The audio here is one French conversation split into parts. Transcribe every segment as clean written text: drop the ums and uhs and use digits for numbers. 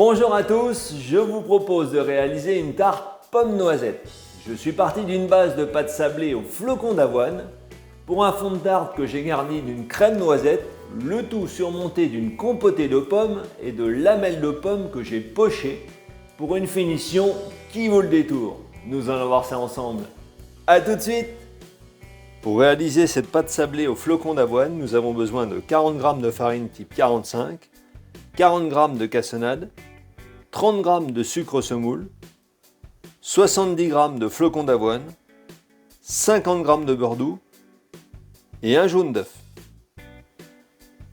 Bonjour à tous, je vous propose de réaliser une tarte pomme noisette. Je suis parti d'une base de pâte sablée au flocon d'avoine pour un fond de tarte que j'ai garni d'une crème noisette, le tout surmonté d'une compotée de pommes et de lamelles de pommes que j'ai pochées pour une finition qui vaut le détour. Nous allons voir ça ensemble. A tout de suite! Pour réaliser cette pâte sablée au flocon d'avoine, nous avons besoin de 40 g de farine type 45, 40 g de cassonade, 30 g de sucre semoule, 70 g de flocons d'avoine, 50 g de beurre doux et un jaune d'œuf.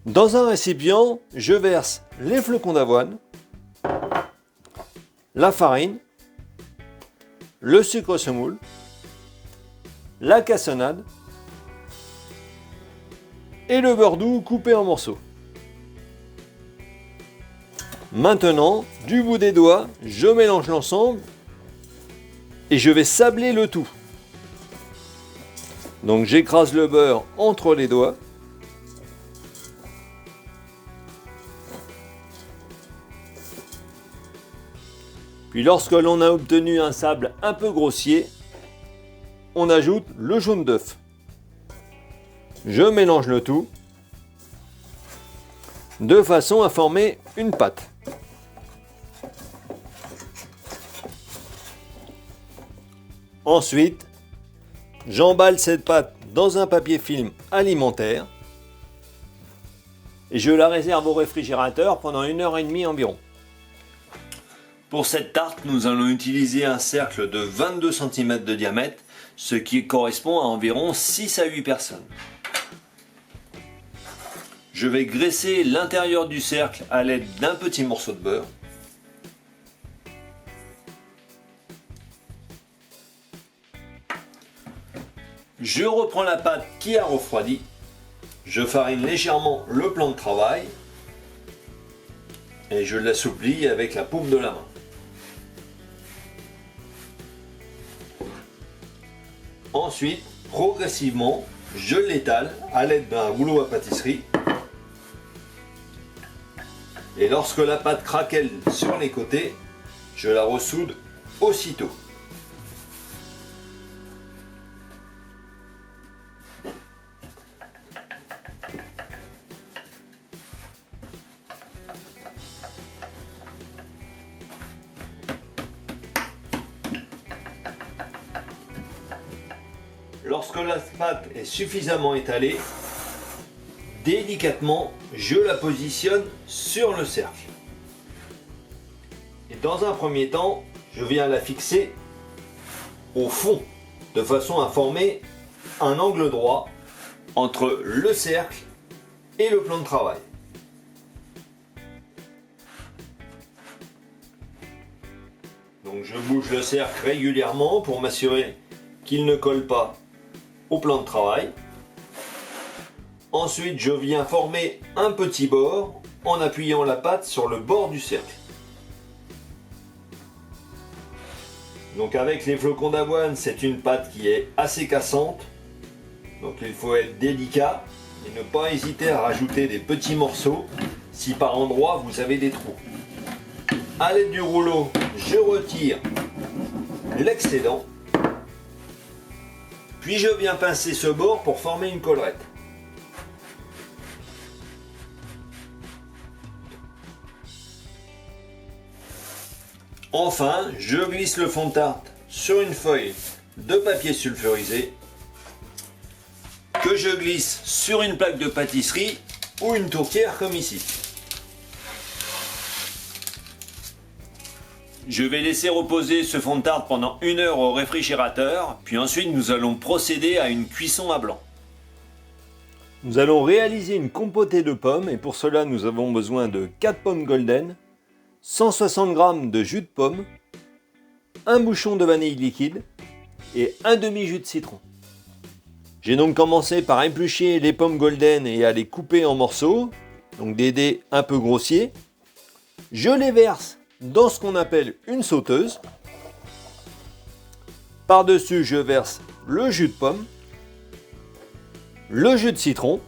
Dans un récipient, je verse les flocons d'avoine, la farine, le sucre semoule, la cassonade et le beurre doux coupé en morceaux. Maintenant, du bout des doigts, je mélange l'ensemble et je vais sabler le tout. Donc j'écrase le beurre entre les doigts. Puis lorsque l'on a obtenu un sable un peu grossier, on ajoute le jaune d'œuf. Je mélange le tout de façon à former une pâte. Ensuite, j'emballe cette pâte dans un papier film alimentaire et je la réserve au réfrigérateur pendant 1h30 environ. Pour cette tarte, nous allons utiliser un cercle de 22 cm de diamètre, ce qui correspond à environ 6 à 8 personnes. Je vais graisser l'intérieur du cercle à l'aide d'un petit morceau de beurre. Je reprends la pâte qui a refroidi. Je farine légèrement le plan de travail et je l'assouplis avec la paume de la main. Ensuite, progressivement, je l'étale à l'aide d'un rouleau à pâtisserie. Et lorsque la pâte craquelle sur les côtés, je la ressoude aussitôt. Lorsque la pâte est suffisamment étalée, délicatement, je la positionne sur le cercle. Et dans un premier temps, je viens la fixer au fond, de façon à former un angle droit entre le cercle et le plan de travail. Donc je bouge le cercle régulièrement pour m'assurer qu'il ne colle pas au plan de travail. Ensuite, je viens former un petit bord en appuyant la pâte sur le bord du cercle. Donc avec les flocons d'avoine, c'est une pâte qui est assez cassante. Donc il faut être délicat et ne pas hésiter à rajouter des petits morceaux si par endroit vous avez des trous. À l'aide du rouleau, je retire l'excédent. Puis je viens pincer ce bord pour former une collerette. Enfin, je glisse le fond de tarte sur une feuille de papier sulfurisé que je glisse sur une plaque de pâtisserie ou une tourtière comme ici. Je vais laisser reposer ce fond de tarte pendant 1 heure au réfrigérateur, puis ensuite nous allons procéder à une cuisson à blanc. Nous allons réaliser une compotée de pommes et pour cela nous avons besoin de 4 pommes golden, 160 g de jus de pomme, un bouchon de vanille liquide et un demi-jus de citron. J'ai donc commencé par éplucher les pommes golden et à les couper en morceaux, donc des dés un peu grossiers. Je les verse dans ce qu'on appelle une sauteuse. Par-dessus, je verse le jus de pomme, le jus de citron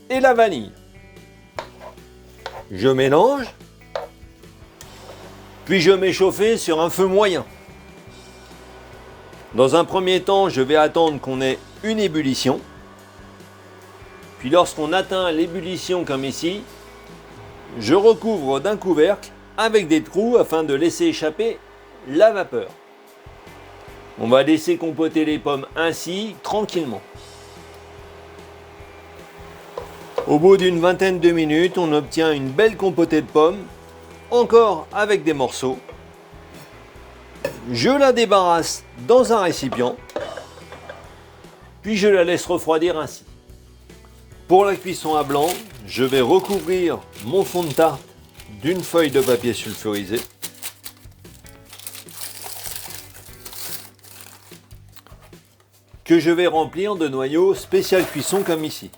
et la vanille. Je mélange Puis je mets chauffer sur un feu moyen. Dans un premier temps, je vais attendre qu'on ait une ébullition. Puis lorsqu'on atteint l'ébullition comme ici, je recouvre d'un couvercle avec des trous afin de laisser échapper la vapeur. On va laisser compoter les pommes ainsi, tranquillement. Au bout d'une vingtaine de minutes, on obtient une belle compotée de pommes, encore avec des morceaux. Je la débarrasse dans un récipient, puis je la laisse refroidir ainsi. Pour la cuisson à blanc, je vais recouvrir mon fond de tarte d'une feuille de papier sulfurisé. Que je vais remplir de noyaux spécial cuisson comme ici.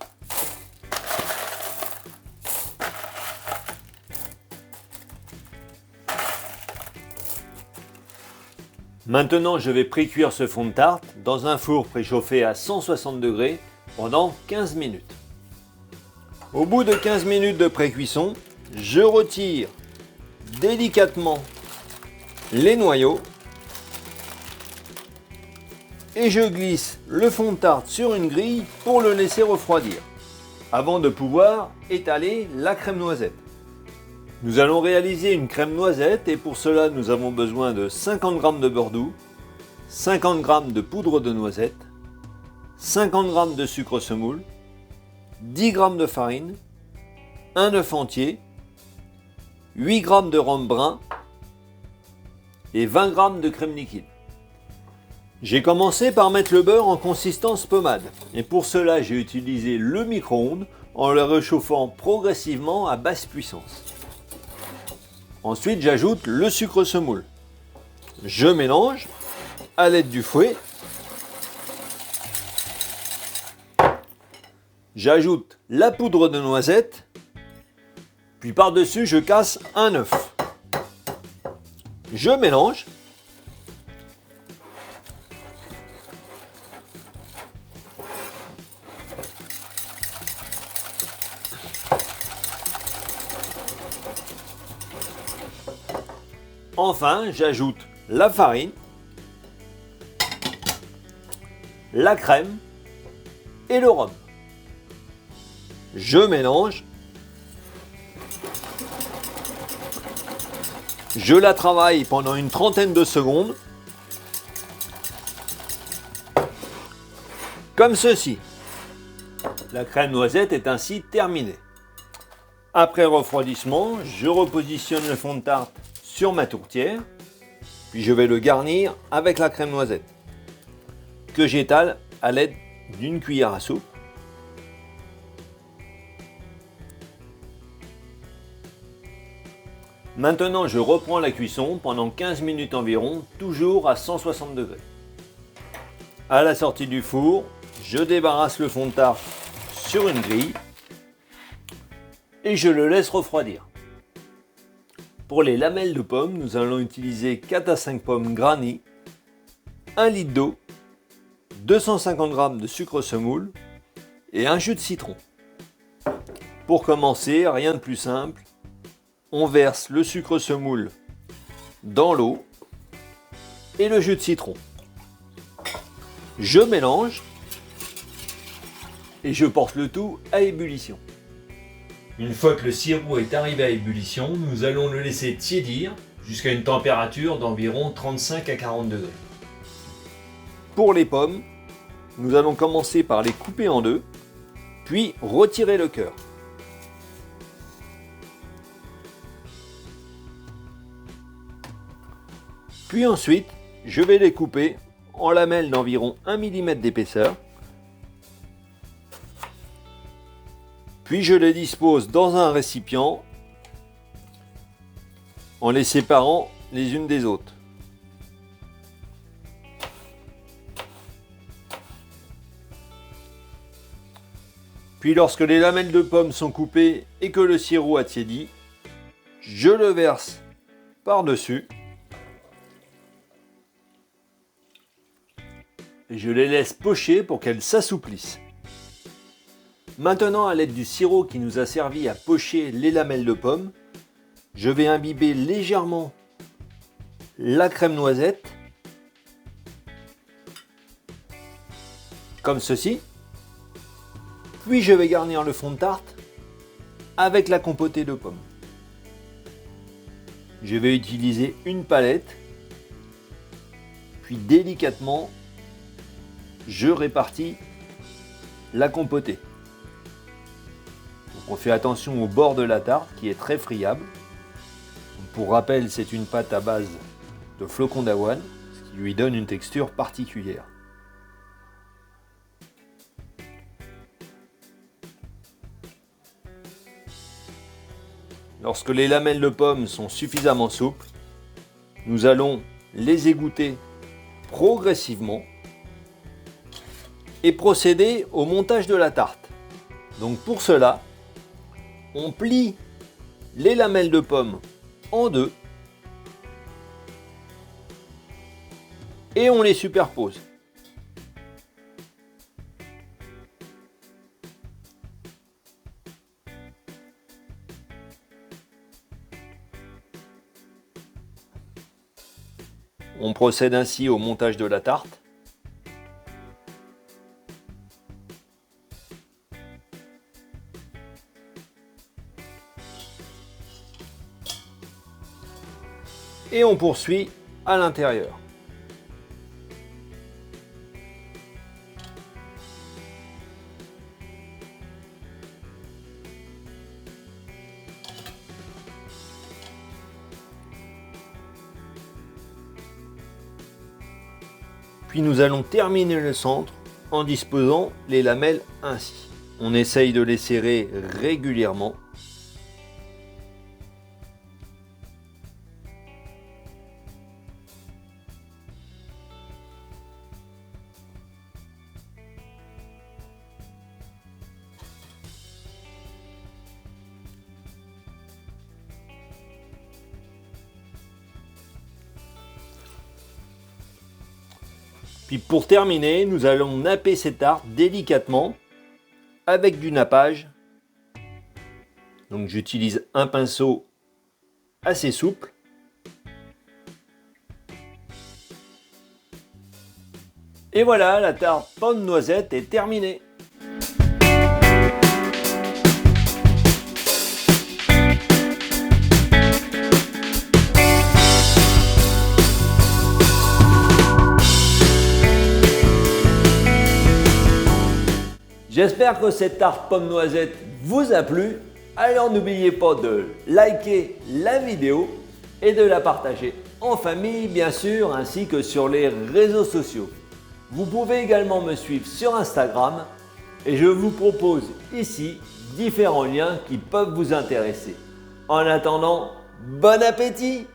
Maintenant, je vais précuire ce fond de tarte dans un four préchauffé à 160 degrés pendant 15 minutes. Au bout de 15 minutes de précuisson, je retire délicatement les noyaux et je glisse le fond de tarte sur une grille pour le laisser refroidir avant de pouvoir étaler la crème noisette. Nous allons réaliser une crème noisette et pour cela nous avons besoin de 50 g de beurre doux, 50 g de poudre de noisette, 50 g de sucre semoule, 10 g de farine, un œuf entier, 8 g de rhum brun et 20 g de crème liquide. J'ai commencé par mettre le beurre en consistance pommade et pour cela j'ai utilisé le micro-ondes en le réchauffant progressivement à basse puissance. Ensuite, j'ajoute le sucre semoule. Je mélange à l'aide du fouet. J'ajoute la poudre de noisette. Puis par-dessus, je casse un œuf. Je mélange. Enfin, j'ajoute la farine, la crème et le rhum. Je mélange. Je la travaille pendant une trentaine de secondes. Comme ceci. La crème noisette est ainsi terminée. Après refroidissement, je repositionne le fond de tarte sur ma tourtière, puis je vais le garnir avec la crème noisette que j'étale à l'aide d'une cuillère à soupe. Maintenant, je reprends la cuisson pendant 15 minutes environ, toujours à 160 degrés. À la sortie du four, je débarrasse le fond de tarte sur une grille et je le laisse refroidir. Pour les lamelles de pommes, nous allons utiliser 4 à 5 pommes granny, 1 litre d'eau, 250 g de sucre semoule et un jus de citron. Pour commencer, rien de plus simple, on verse le sucre semoule dans l'eau et le jus de citron. Je mélange et je porte le tout à ébullition. Une fois que le sirop est arrivé à ébullition, nous allons le laisser tiédir jusqu'à une température d'environ 35 à 40 degrés. Pour les pommes, nous allons commencer par les couper en deux, puis retirer le cœur. Puis ensuite, je vais les couper en lamelles d'environ 1 mm d'épaisseur. Puis je les dispose dans un récipient en les séparant les unes des autres. Puis lorsque les lamelles de pommes sont coupées et que le sirop a tiédi, je le verse par-dessus et je les laisse pocher pour qu'elles s'assouplissent. Maintenant, à l'aide du sirop qui nous a servi à pocher les lamelles de pommes, je vais imbiber légèrement la crème noisette, comme ceci. Puis je vais garnir le fond de tarte avec la compotée de pommes. Je vais utiliser une palette, puis délicatement, je répartis la compotée. Donc on fait attention au bord de la tarte qui est très friable. Pour rappel, c'est une pâte à base de flocons d'avoine, ce qui lui donne une texture particulière. Lorsque les lamelles de pommes sont suffisamment souples, nous allons les égoutter progressivement et procéder au montage de la tarte. Donc pour cela, on plie les lamelles de pommes en deux et on les superpose. On procède ainsi au montage de la tarte. Et on poursuit à l'intérieur. Puis nous allons terminer le centre en disposant les lamelles ainsi. On essaye de les serrer régulièrement. Puis pour terminer, nous allons napper ces tartes délicatement avec du nappage. Donc j'utilise un pinceau assez souple. Et voilà, la tarte pomme noisette est terminée. J'espère que cette tarte pomme noisette vous a plu. Alors n'oubliez pas de liker la vidéo et de la partager en famille bien sûr, ainsi que sur les réseaux sociaux. Vous pouvez également me suivre sur Instagram et je vous propose ici différents liens qui peuvent vous intéresser. En attendant, bon appétit!